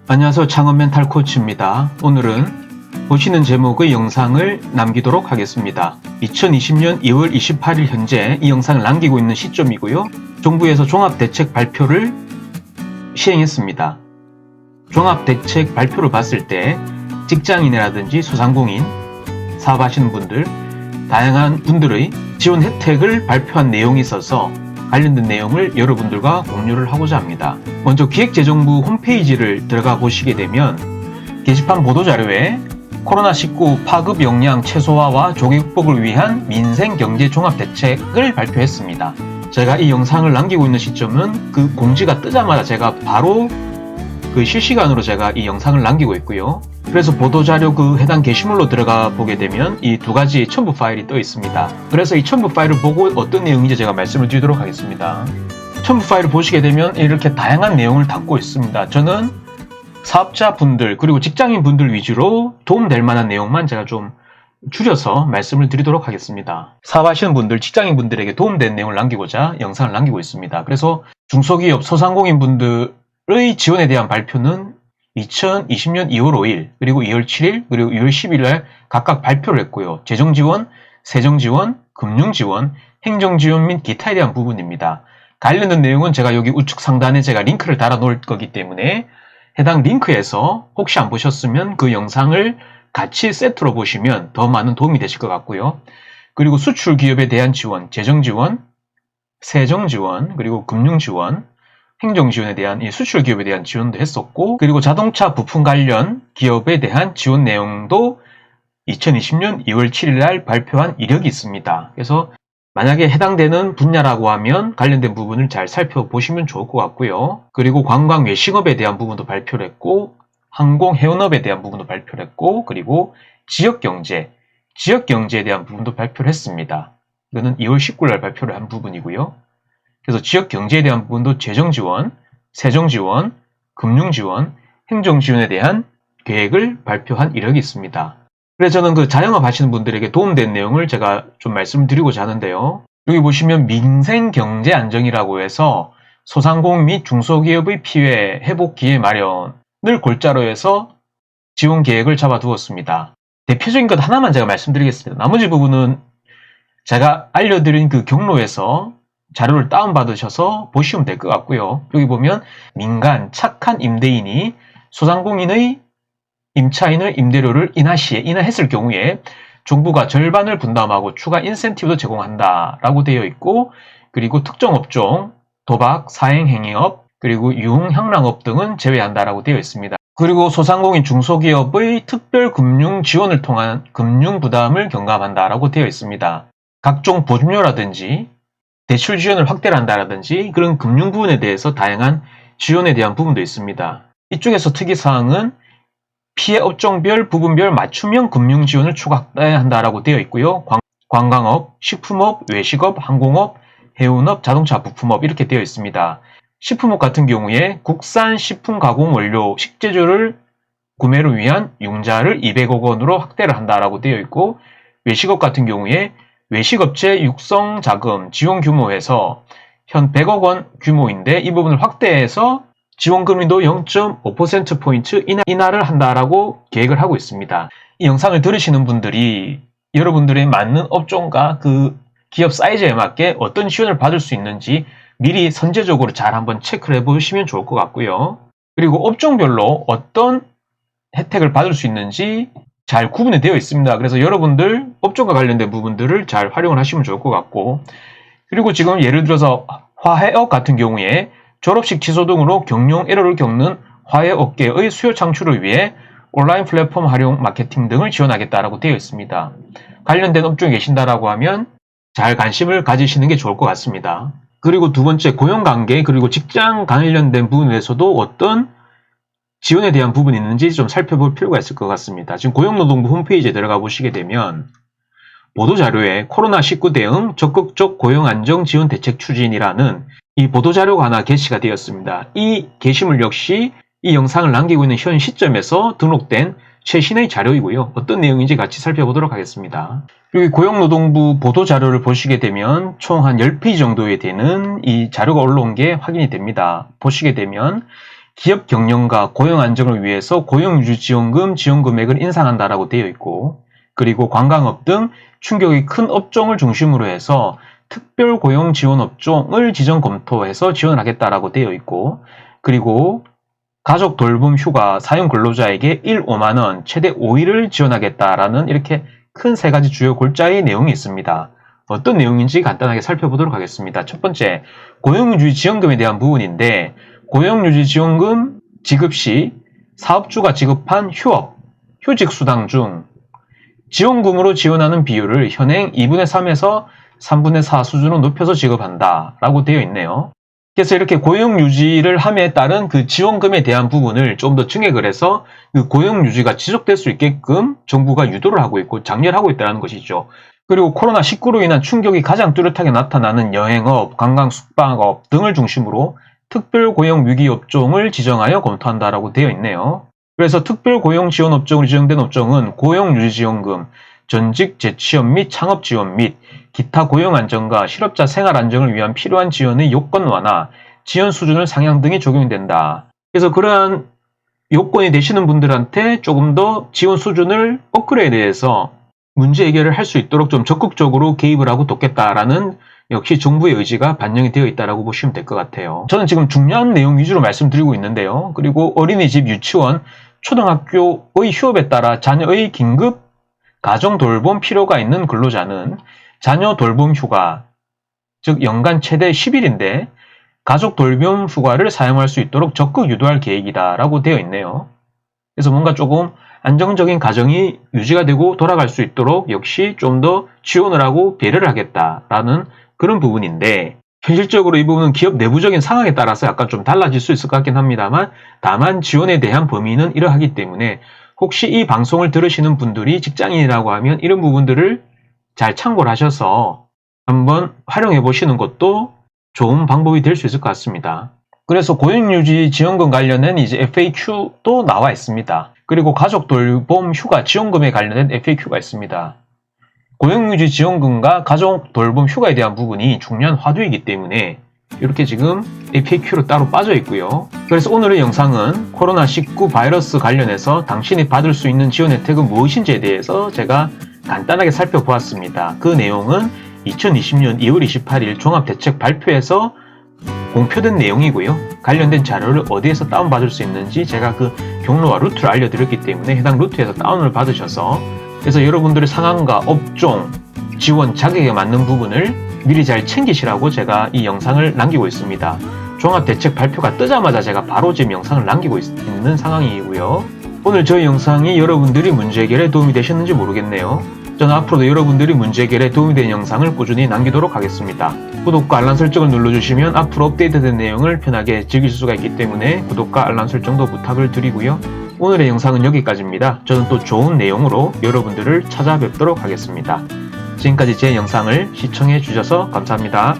안녕하세요. 창업 멘탈 코치입니다. 오늘은 보시는 제목의 영상을 남기도록 하겠습니다. 2020년 2월 28일 현재 이 영상을 남기고 있는 시점이고요. 정부에서 종합대책 발표를 시행했습니다. 종합대책 발표를 봤을 때 직장인이라든지 소상공인, 사업하시는 분들, 다양한 분들의 지원 혜택을 발표한 내용이 있어서 관련된 내용을 여러분들과 공유를 하고자 합니다. 먼저 기획재정부 홈페이지를 들어가 보시게 되면 게시판 보도자료에 코로나19 파급 역량 최소화와 조기 극복을 위한 민생경제종합대책을 발표했습니다. 제가 이 영상을 남기고 있는 시점은 그 공지가 뜨자마자 제가 바로 실시간으로 제가 이 영상을 남기고 있고요. 그래서 보도자료 해당 게시물로 들어가 보게 되면 이 두 가지 첨부 파일이 떠 있습니다. 그래서 이 첨부 파일을 보고 어떤 내용인지 제가 말씀을 드리도록 하겠습니다. 첨부 파일을 보시게 되면 이렇게 다양한 내용을 담고 있습니다. 저는 사업자분들 그리고 직장인분들 위주로 도움될 만한 내용만 제가 좀 줄여서 말씀을 드리도록 하겠습니다. 사업하시는 분들, 직장인분들에게 도움된 내용을 남기고자 영상을 남기고 있습니다. 그래서 중소기업, 소상공인분들의 지원에 대한 발표는 2020년 2월 5일, 그리고 2월 7일, 그리고 2월 10일 날 각각 발표를 했고요. 재정지원, 세정지원, 금융지원, 행정지원 및 기타에 대한 부분입니다. 관련된 내용은 제가 여기 우측 상단에 제가 링크를 달아 놓을 거기 때문에 해당 링크에서 혹시 안 보셨으면 그 영상을 같이 세트로 보시면 더 많은 도움이 되실 것 같고요. 그리고 수출 기업에 대한 지원, 재정지원, 세정지원, 그리고 금융지원, 행정지원에 대한 수출 기업에 대한 지원도 했었고, 그리고 자동차 부품 관련 기업에 대한 지원 내용도 2020년 2월 7일 날 발표한 이력이 있습니다. 그래서 만약에 해당되는 분야라고 하면 관련된 부분을 잘 살펴보시면 좋을 것 같고요. 그리고 관광 외식업에 대한 부분도 발표를 했고, 항공 해운업에 대한 부분도 발표를 했고, 그리고 지역경제에 대한 부분도 발표를 했습니다. 이거는 2월 19일 날 발표를 한 부분이고요. 그래서 지역경제에 대한 부분도 재정지원, 세정지원, 금융지원, 행정지원에 대한 계획을 발표한 이력이 있습니다. 그래서 저는 자영업 하시는 분들에게 도움된 내용을 제가 좀 말씀드리고자 하는데요. 여기 보시면 민생경제안정이라고 해서 소상공인 및 중소기업의 피해, 회복 기회 마련을 골자로 해서 지원 계획을 잡아두었습니다. 대표적인 것 하나만 제가 말씀드리겠습니다. 나머지 부분은 제가 알려드린 경로에서 자료를 다운받으셔서 보시면 될 것 같고요. 여기 보면 민간 착한 임대인이 소상공인의 임차인의 임대료를 인하했을 경우에 정부가 절반을 분담하고 추가 인센티브도 제공한다라고 되어 있고, 그리고 특정 업종, 도박, 사행행위업, 그리고 유흥향락업 등은 제외한다라고 되어 있습니다. 그리고 소상공인 중소기업의 특별 금융 지원을 통한 금융 부담을 경감한다라고 되어 있습니다. 각종 보증료라든지 대출 지원을 확대를 한다라든지 그런 금융 부분에 대해서 다양한 지원에 대한 부분도 있습니다. 이쪽에서 특이사항은 피해 업종별, 부분별 맞춤형 금융 지원을 추가 확대한다라고 되어 있고요. 관광업, 식품업, 외식업, 항공업, 해운업, 자동차 부품업 이렇게 되어 있습니다. 식품업 같은 경우에 국산 식품 가공 원료, 식재료를 구매를 위한 융자를 200억 원으로 확대를 한다라고 되어 있고, 외식업 같은 경우에 외식업체 육성 자금 지원 규모에서 현 100억 원 규모인데 이 부분을 확대해서 지원 금리도 0.5%포인트 인하를 한다라고 계획을 하고 있습니다. 이 영상을 들으시는 분들이 여러분들의 맞는 업종과 기업 사이즈에 맞게 어떤 지원을 받을 수 있는지 미리 선제적으로 잘 한번 체크를 해보시면 좋을 것 같고요. 그리고 업종별로 어떤 혜택을 받을 수 있는지 잘 구분이 되어 있습니다. 그래서 여러분들 업종과 관련된 부분들을 잘 활용을 하시면 좋을 것 같고, 그리고 지금 예를 들어서 화해업 같은 경우에 졸업식 취소 등으로 경영 에러를 겪는 화해업계의 수요 창출을 위해 온라인 플랫폼 활용 마케팅 등을 지원하겠다라고 되어 있습니다. 관련된 업종에 계신다라고 하면 잘 관심을 가지시는 게 좋을 것 같습니다. 그리고 두 번째, 고용관계 그리고 직장 관련된 부분에서도 어떤 지원에 대한 부분이 있는지 좀 살펴볼 필요가 있을 것 같습니다. 지금 고용노동부 홈페이지에 들어가 보시게 되면 보도자료에 코로나19 대응 적극적 고용안정 지원 대책 추진이라는 이 보도자료가 하나 게시가 되었습니다. 이 게시물 역시 이 영상을 남기고 있는 현 시점에서 등록된 최신의 자료이고요. 어떤 내용인지 같이 살펴보도록 하겠습니다. 여기 고용노동부 보도자료를 보시게 되면 총 한 10페이지 정도에 되는 이 자료가 올라온 게 확인이 됩니다. 보시게 되면 기업 경영과 고용 안정을 위해서 고용유지지원금 지원 금액을 인상한다라고 되어 있고, 그리고 관광업 등 충격이 큰 업종을 중심으로 해서 특별 고용 지원 업종을 지정 검토해서 지원하겠다라고 되어 있고, 그리고 가족 돌봄 휴가 사용 근로자에게 5만 원, 최대 5일을 지원하겠다라는 이렇게 큰 세 가지 주요 골자의 내용이 있습니다. 어떤 내용인지 간단하게 살펴보도록 하겠습니다. 첫 번째, 고용유지 지원금에 대한 부분인데, 고용유지 지원금 지급 시 사업주가 지급한 휴업, 휴직 수당 중 지원금으로 지원하는 비율을 현행 2분의 3에서 3분의 4 수준으로 높여서 지급한다 라고 되어 있네요. 그래서 이렇게 고용유지를 함에 따른 그 지원금에 대한 부분을 좀 더 증액을 해서 그 고용유지가 지속될 수 있게끔 정부가 유도를 하고 있고 장려하고 있다는 것이죠. 그리고 코로나19로 인한 충격이 가장 뚜렷하게 나타나는 여행업, 관광, 숙박업 등을 중심으로 특별고용 위기업종을 지정하여 검토한다라고 되어 있네요. 그래서 특별고용 지원 업종으로 지정된 업종은 고용유지지원금, 전직 재취업 및 창업 지원 및 기타 고용 안정과 실업자 생활 안정을 위한 필요한 지원의 요건 완화, 지원 수준을 상향 등이 적용이 된다. 그래서 그러한 요건이 되시는 분들한테 조금 더 지원 수준을 업그레이드해서 문제 해결을 할 수 있도록 좀 적극적으로 개입을 하고 돕겠다라는 역시 정부의 의지가 반영이 되어 있다고 보시면 될 것 같아요. 저는 지금 중요한 내용 위주로 말씀드리고 있는데요. 그리고 어린이집, 유치원, 초등학교의 휴업에 따라 자녀의 긴급 가정 돌봄 필요가 있는 근로자는 자녀 돌봄 휴가, 즉 연간 최대 10일인데 가족 돌봄 휴가를 사용할 수 있도록 적극 유도할 계획이다라고 되어 있네요. 그래서 뭔가 조금 안정적인 가정이 유지가 되고 돌아갈 수 있도록 역시 좀 더 지원을 하고 배려를 하겠다라는 그런 부분인데, 현실적으로 이 부분은 기업 내부적인 상황에 따라서 약간 좀 달라질 수 있을 것 같긴 합니다만, 다만 지원에 대한 범위는 이러하기 때문에 혹시 이 방송을 들으시는 분들이 직장인이라고 하면 이런 부분들을 잘 참고를 하셔서 한번 활용해 보시는 것도 좋은 방법이 될 수 있을 것 같습니다. 그래서 고용유지 지원금 관련된 이제 FAQ도 나와 있습니다. 그리고 가족 돌봄 휴가 지원금에 관련된 FAQ가 있습니다. 고용유지 지원금과 가족 돌봄 휴가에 대한 부분이 중요한 화두이기 때문에 이렇게 지금 FAQ로 따로 빠져 있고요. 그래서 오늘의 영상은 코로나19 바이러스 관련해서 당신이 받을 수 있는 지원 혜택은 무엇인지에 대해서 제가 간단하게 살펴보았습니다. 그 내용은 2020년 2월 28일 종합대책 발표에서 공표된 내용이고요. 관련된 자료를 어디에서 다운받을 수 있는지 제가 그 경로와 루트를 알려드렸기 때문에 해당 루트에서 다운을 받으셔서, 그래서 여러분들의 상황과 업종, 지원 자격에 맞는 부분을 미리 잘 챙기시라고 제가 이 영상을 남기고 있습니다. 종합대책 발표가 뜨자마자 제가 바로 지금 영상을 남기고 있는 상황이고요. 오늘 저희 영상이 여러분들이 문제 해결에 도움이 되셨는지 모르겠네요. 저는 앞으로도 여러분들이 문제 해결에 도움이 되는 영상을 꾸준히 남기도록 하겠습니다. 구독과 알람 설정을 눌러주시면 앞으로 업데이트된 내용을 편하게 즐길 수가 있기 때문에 구독과 알람 설정도 부탁을 드리고요. 오늘의 영상은 여기까지입니다. 저는 또 좋은 내용으로 여러분들을 찾아뵙도록 하겠습니다. 지금까지 제 영상을 시청해 주셔서 감사합니다.